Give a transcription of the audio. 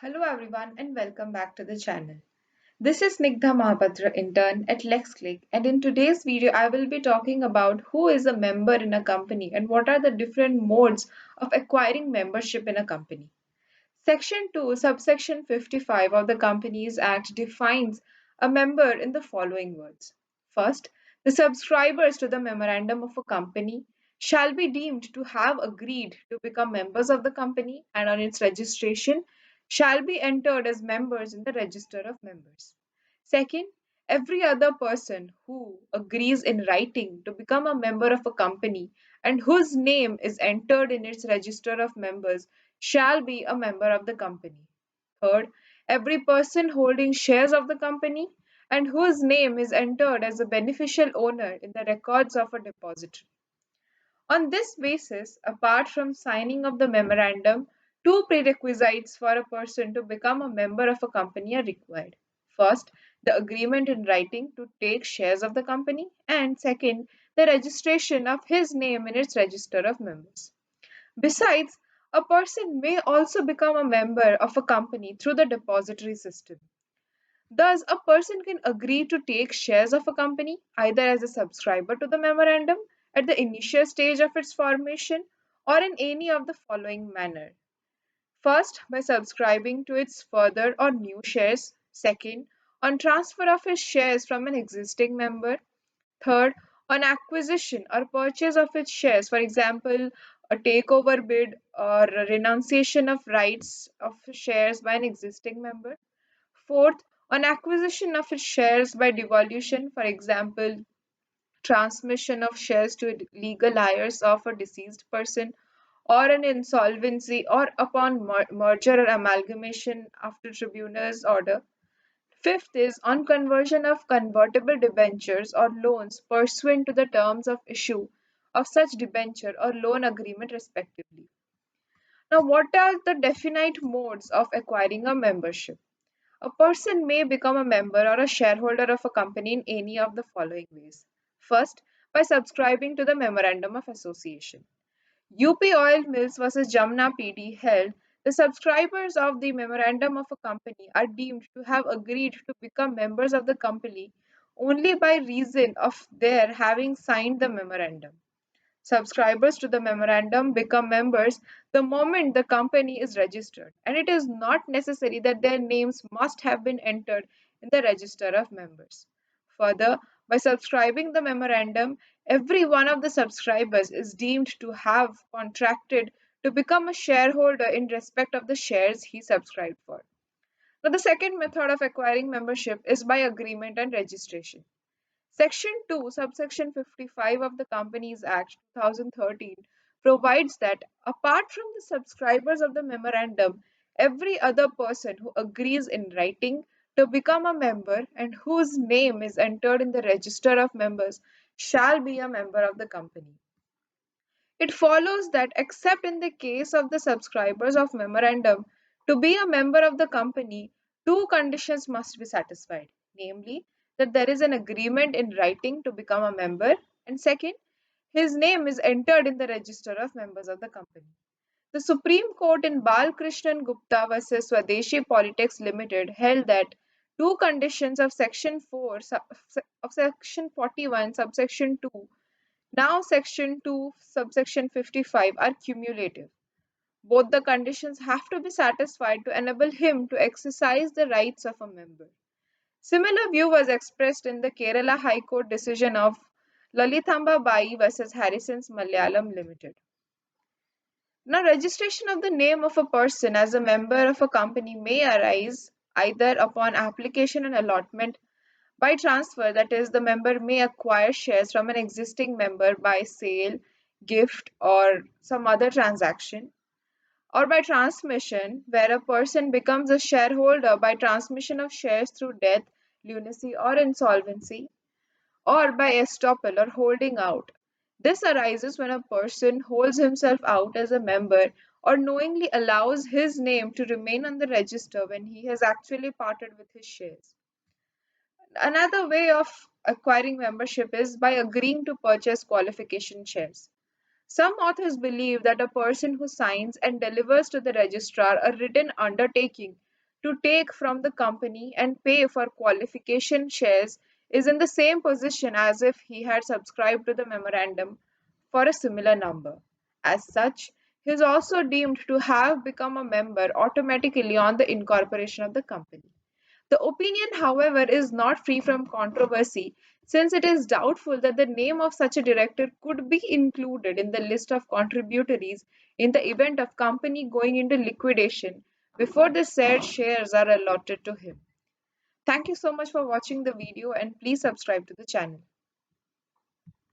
Hello everyone and welcome back to the channel. This is Snigdha Mohapatra intern at LEXCLIQ, and in today's video I will be talking about who is a member in a company and what are the different modes of acquiring membership in a company. Section 2 subsection 55 of the Companies Act defines a member in the following words. First, the subscribers to the memorandum of a company shall be deemed to have agreed to become members of the company and on its registration shall be entered as members in the register of members. Second, every other person who agrees in writing to become a member of a company and whose name is entered in its register of members shall be a member of the company. Third, every person holding shares of the company and whose name is entered as a beneficial owner in the records of a depository. On this basis, apart from signing of the memorandum, two prerequisites for a person to become a member of a company are required. First, the agreement in writing to take shares of the company, and second, the registration of his name in its register of members. Besides, a person may also become a member of a company through the depository system. Thus, a person can agree to take shares of a company either as a subscriber to the memorandum at the initial stage of its formation or in any of the following manner. First, by subscribing to its further or new shares. Second, on transfer of his shares from an existing member. Third, on acquisition or purchase of its shares, for example, a takeover bid or a renunciation of rights of shares by an existing member. Fourth, on acquisition of its shares by devolution, for example, transmission of shares to legal heirs of a deceased person, or an insolvency, or upon merger or amalgamation after tribunal's order. Fifth is on conversion of convertible debentures or loans pursuant to the terms of issue of such debenture or loan agreement respectively. Now, what are the definite modes of acquiring a membership? A person may become a member or a shareholder of a company in any of the following ways. First, by subscribing to the Memorandum of Association. UP Oil Mills versus Jamna PD held the subscribers of the memorandum of a company are deemed to have agreed to become members of the company only by reason of their having signed the memorandum. Subscribers to the memorandum become members the moment the company is registered, and it is not necessary that their names must have been entered in the register of members. Further, by subscribing the memorandum, every one of the subscribers is deemed to have contracted to become a shareholder in respect of the shares he subscribed for. Now, the second method of acquiring membership is by agreement and registration. Section 2, subsection 55 of the Companies Act 2013 provides that apart from the subscribers of the memorandum, every other person who agrees in writing to become a member and whose name is entered in the register of members shall be a member of the company. It follows that except in the case of the subscribers of memorandum, to be a member of the company, two conditions must be satisfied, namely that there is an agreement in writing to become a member, and second, his name is entered in the register of members of the company. The Supreme Court in Balkrishnan Gupta versus Swadeshi Politics Limited held that two conditions of Section 4 of Section 41 subsection 2, now Section 2 subsection 55, are cumulative. Both the conditions have to be satisfied to enable him to exercise the rights of a member. Similar view was expressed in the Kerala High Court decision of Lalithamba Bai versus Harrison's Malayalam Limited. Now, registration of the name of a person as a member of a company may arise either upon application and allotment, by transfer, that is, the member may acquire shares from an existing member by sale, gift, or some other transaction, or by transmission, where a person becomes a shareholder by transmission of shares through death, lunacy, or insolvency, or by estoppel or holding out. This arises when a person holds himself out as a member or knowingly allows his name to remain on the register when he has actually parted with his shares. Another way of acquiring membership is by agreeing to purchase qualification shares. Some authors believe that a person who signs and delivers to the registrar a written undertaking to take from the company and pay for qualification shares is in the same position as if he had subscribed to the memorandum for a similar number. As such, he is also deemed to have become a member automatically on the incorporation of the company. The opinion, however, is not free from controversy since it is doubtful that the name of such a director could be included in the list of contributories in the event of company going into liquidation before the said shares are allotted to him. Thank you so much for watching the video and please subscribe to the channel.